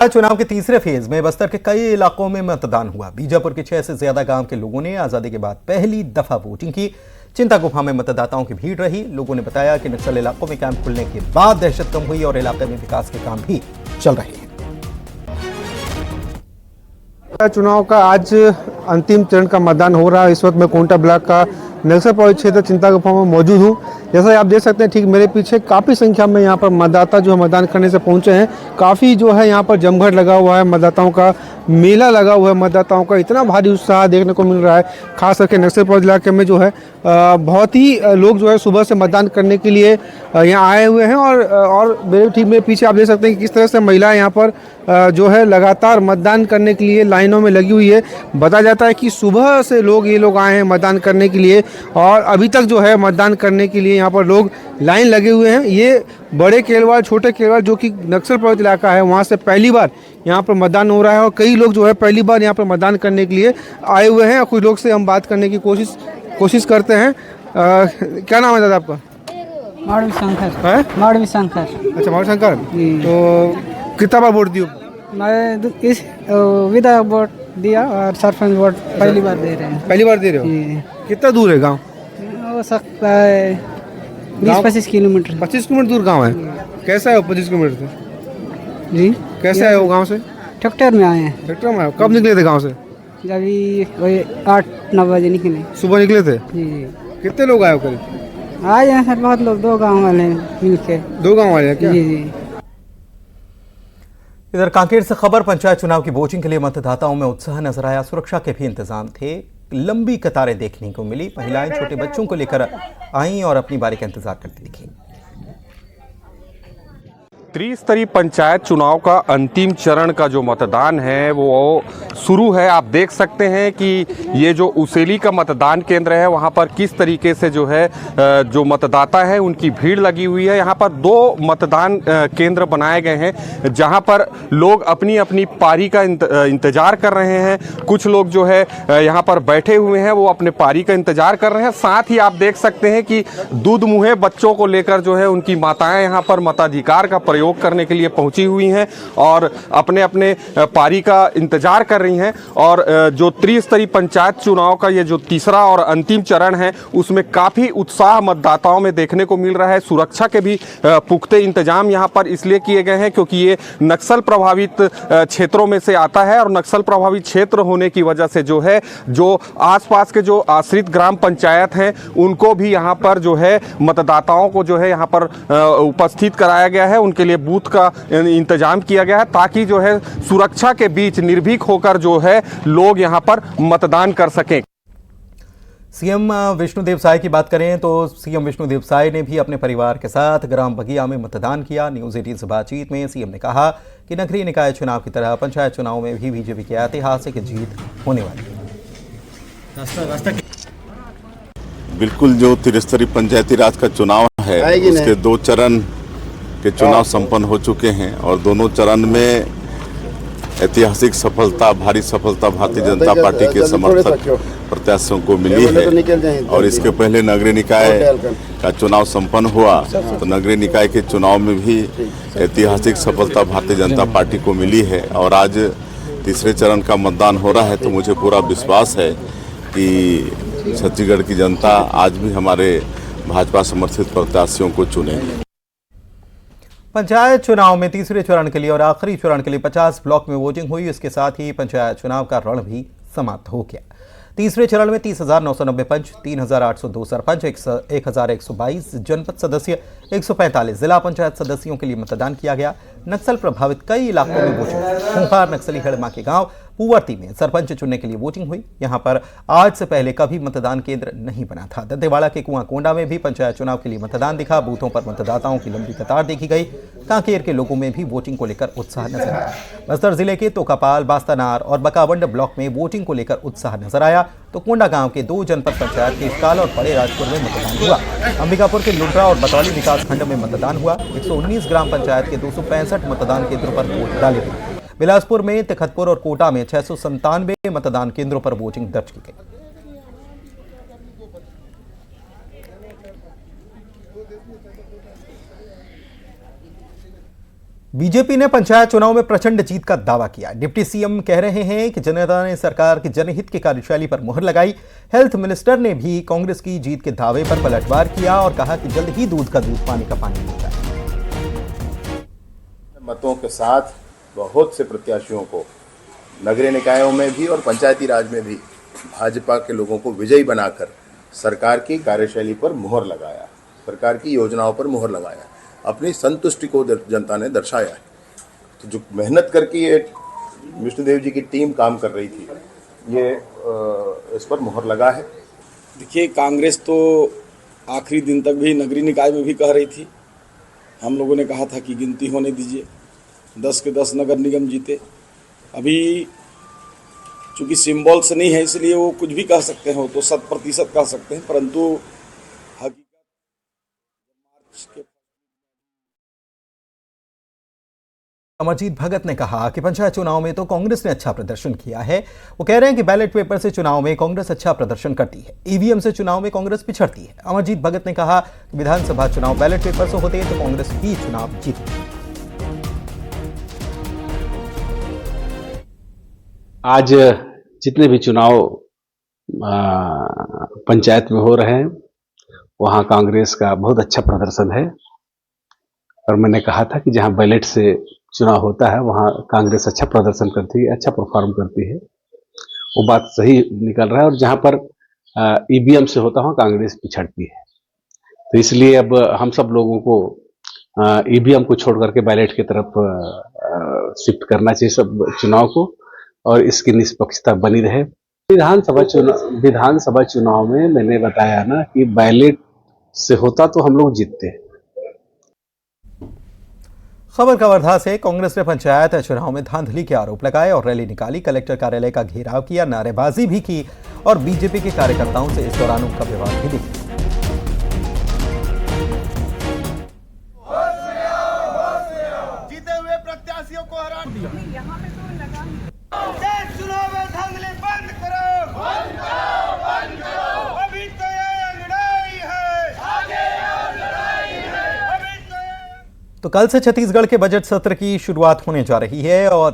चुनाव के तीसरे फेज में बस्तर के कई इलाकों में मतदान हुआ। बीजापुर के 6 से ज्यादा गांव के लोगों ने आजादी के बाद पहली दफा वोटिंग की। चिंता गुफा में मतदाताओं की भीड़ रही। लोगों ने बताया कि नक्सल इलाकों में कैंप खुलने के बाद दहशत कम हुई और इलाके में विकास के काम भी चल रहे हैं। चुनाव का आज अंतिम चरण का मतदान हो रहा है। इस वक्त मैं कोंटा ब्लॉक का नक्सल प्रभावित क्षेत्र चिंता गुफा में मौजूद हूँ। जैसा आप देख सकते हैं, ठीक मेरे पीछे काफ़ी संख्या में यहाँ पर मतदाता जो है मतदान करने से पहुँचे हैं। काफ़ी जो है यहाँ पर जमघट लगा हुआ है, मतदाताओं का मेला लगा हुआ है। मतदाताओं का इतना भारी उत्साह देखने को मिल रहा है। खास करके नक्सल प्रभावित इलाके में जो है बहुत ही लोग जो है सुबह से मतदान करने के लिए यहाँ आए हुए हैं। और मेरे पीछे आप देख सकते हैं कि किस तरह से महिलाएं यहाँ पर जो है लगातार मतदान करने के लिए लाइनों में लगी हुई है। बताया जाता है कि सुबह से ये लोग आए हैं मतदान करने के लिए और अभी तक जो है मतदान करने के लिए यहाँ पर लोग लाइन लगे हुए हैं। ये बड़े केलवाड़, छोटे केलवाड़ जो कि नक्सल प्रभावित इलाका है, वहाँ से पहली बार यहाँ पर मतदान हो रहा है और कई लोग जो है पहली बार यहाँ पर मतदान करने के लिए आए हुए हैं। और कुछ लोग से हम बात करने की कोशिश करते हैं। क्या नाम है दादा आपका? माड़वी शंकर। है माड़वी शंकर। अच्छा, माड़वी शंकर। तो कितना बार वोट दियो? मैं इस विधायक वोट दिया और सरपंच वोट पहली बार दे रहे हैं। पहली बार दे रहे हो? कितना दूर है गांव? हो सकता है 20-25 किलोमीटर। 25 किलोमीटर दूर गांव है। कैसा है 25 किलोमीटर से? जी, कैसे आए हो गांव से? ट्रैक्टर में आए हैं। ट्रैक्टर में? कब निकले थे गांव से? अभी वही 8-9 बजे निकले। सुबह निकले थे? जी। कितने लोग आए हो करीब? आए हैं सर, बहुत लोग, 2 गाँव वाले मिलके। 2 गाँव वाले हैं क्या? जी जी। इधर कांकेर से खबर, पंचायत चुनाव की वोटिंग के लिए मतदाताओं में उत्साह नजर आया। सुरक्षा के भी इंतजाम थे। लंबी कतारें देखने को मिली। महिलाएं छोटे बच्चों को लेकर आईं और अपनी बारी का इंतजार करती दिखी। त्रिस्तरीय पंचायत चुनाव का अंतिम चरण का जो मतदान है वो शुरू है। आप देख सकते हैं कि ये जो उसेली का मतदान केंद्र है वहाँ पर किस तरीके से जो है जो मतदाता है उनकी भीड़ लगी हुई है। यहाँ पर 2 मतदान केंद्र बनाए गए हैं जहाँ पर लोग अपनी अपनी पारी का इंतजार कर रहे हैं। कुछ लोग जो है यहाँ पर बैठे हुए हैं, वो अपने पारी का इंतजार कर रहे हैं। साथ ही आप देख सकते हैं कि दूध मुहे बच्चों को लेकर जो है उनकी माताएं यहाँ पर मताधिकार का प्रयोग करने के लिए पहुंची हुई हैं और अपने अपने पारी का इंतजार कर रही हैं। और जो त्रिस्तरीय पंचायत चुनाव का ये जो तीसरा और अंतिम चरण है उसमें काफ़ी उत्साह मतदाताओं में देखने को मिल रहा है। सुरक्षा के भी पुख्ते इंतजाम यहाँ पर इसलिए किए गए हैं क्योंकि ये नक्सल प्रभावित क्षेत्रों में से आता है और नक्सल प्रभावित क्षेत्र होने की वजह से जो है जो आसपास के जो आश्रित ग्राम पंचायत हैं उनको भी यहाँ पर जो है मतदाताओं को जो है यहाँ पर उपस्थित कराया गया है। उनके लिए बूथ का इंतजाम किया गया है ताकि जो है सुरक्षा के बीच निर्भीक होकर जो है लोग यहां पर मतदान कर सकें। सीएम विष्णुदेव साय की बात करें तो सीएम विष्णुदेव साय ने भी अपने परिवार के साथ ग्राम बगिया में मतदान किया। न्यूज 18 से बातचीत में सीएम ने कहा कि नगरीय निकाय चुनाव की तरह पंचायत चुनाव में भी बीजेपी की ऐतिहासिक जीत होने वाली है। बिल्कुल, जो त्रिस्तरीय पंचायती राज का चुनाव है उसके 2 चरण के चुनाव संपन्न हो चुके हैं और दोनों चरण में ऐतिहासिक सफलता, भारी सफलता भारतीय जनता पार्टी के समर्थक प्रत्याशियों को मिली है। और इसके पहले नगरीय निकाय का चुनाव संपन्न हुआ तो नगरीय निकाय के चुनाव में भी ऐतिहासिक सफलता भारतीय जनता पार्टी को मिली है। और आज तीसरे चरण का मतदान हो रहा है तो मुझे पूरा विश्वास है कि छत्तीसगढ़ की जनता आज भी हमारे भाजपा समर्थित प्रत्याशियों को चुनेगी। पंचायत चुनाव में तीसरे चरण के लिए और आखिरी चरण के लिए 50 ब्लॉक में वोटिंग हुई। इसके साथ ही पंचायत चुनाव का रण भी समाप्त हो गया। तीसरे चरण में 30,990 पंच, 3,802 सरपंच, 1,122 जनपद सदस्य, 145 जिला पंचायत सदस्यों के लिए मतदान किया गया। नक्सल प्रभावित कई इलाकों में वोटिंग। खूंखार नक्सली हड़मा के गांव पुवर्ती में सरपंच चुनने के लिए वोटिंग हुई। यहां पर आज से पहले कभी मतदान केंद्र नहीं बना था। दंतेवाड़ा के कुआं कोंडा में भी पंचायत चुनाव के लिए मतदान दिखा। बूथों पर मतदाताओं की लंबी कतार देखी गई। कांकेर के लोगों में भी वोटिंग को लेकर उत्साह नजर आया। बस्तर जिले के तोकापाल, बास्तानार और बकावंड ब्लॉक में वोटिंग को लेकर उत्साह नजर आया। तो कोंडा गांव के 2 जनपद पंचायत के इफ्ताल और बड़े राजपुर में मतदान हुआ। अंबिकापुर के लुंड्रा और बतौली विकास खंड में मतदान हुआ। 119 ग्राम पंचायत के 265 मतदान केंद्रों पर वोट डाले गए। बिलासपुर में, तखतपुर और कोटा में 697 मतदान केंद्रों पर वोटिंग दर्ज की गई। बीजेपी ने पंचायत चुनाव में प्रचंड जीत का दावा किया। डिप्टी सीएम कह रहे हैं कि जनता ने सरकार की जनहित की कार्यशैली पर मुहर लगाई। हेल्थ मिनिस्टर ने भी कांग्रेस की जीत के दावे पर पलटवार किया और कहा कि जल्द ही दूध का दूध पानी का पानी होगा। मतों के साथ बहुत से प्रत्याशियों को नगरीय निकायों में भी और पंचायती राज में भी भाजपा के लोगों को विजयी बनाकर सरकार की कार्यशैली पर मुहर लगाया, सरकार की योजनाओं पर मुहर लगाया, अपनी संतुष्टि को जनता ने दर्शाया है। तो जो मेहनत करके ये विष्णुदेव जी की टीम काम कर रही थी, ये इस पर मुहर लगा है। देखिए, कांग्रेस तो आखिरी दिन तक भी नगरीय निकाय में भी कह रही थी, हम लोगों ने कहा था कि गिनती होने दीजिए, 10 के 10 नगर निगम जीते। अभी चूँकि सिंबल से नहीं है इसलिए वो कुछ भी कह सकते हैं, वो तो 100% कह सकते हैं, परंतु हकीकत मार्च के अमरजीत भगत ने कहा कि पंचायत चुनाव में तो कांग्रेस ने अच्छा प्रदर्शन किया है। वो कह रहे हैं कि बैलेट पेपर से चुनाव में कांग्रेस अच्छा प्रदर्शन करती है, ईवीएम से चुनाव में कांग्रेस पिछड़ती है। अमरजीत भगत ने कहा कि विधानसभा चुनाव बैलेट पेपर से होते तो कांग्रेस ही चुनाव जीती। आज जितने भी चुनाव पंचायत में हो रहे हैं वहाँ कांग्रेस का बहुत अच्छा प्रदर्शन है और मैंने कहा था कि जहाँ बैलेट से चुनाव होता है वहाँ कांग्रेस अच्छा प्रदर्शन करती है, अच्छा परफॉर्म करती है। वो बात सही निकल रहा है और जहाँ पर ईवीएम से होता है कांग्रेस पिछड़ती है। तो इसलिए अब हम सब लोगों को ईवीएम को छोड़ करके बैलेट की तरफ शिफ्ट करना चाहिए सब चुनाव को और इसकी निष्पक्षता बनी रहे। विधानसभा चुनाव में मैंने बताया ना कि बैलेट से होता तो हम लोग जीतते। खबर कवर्धा से कांग्रेस ने पंचायत चुनाव में धांधली के आरोप लगाए और रैली निकाली, कलेक्टर कार्यालय का घेराव किया, नारेबाजी भी की और बीजेपी के कार्यकर्ताओं से इस दौरान उनका व्यवहार भी देखा। जीते हुए प्रत्याशियों को हरा दिया। अभी तो ये लड़ाई है, तो कल से छत्तीसगढ़ के बजट सत्र की शुरुआत होने जा रही है और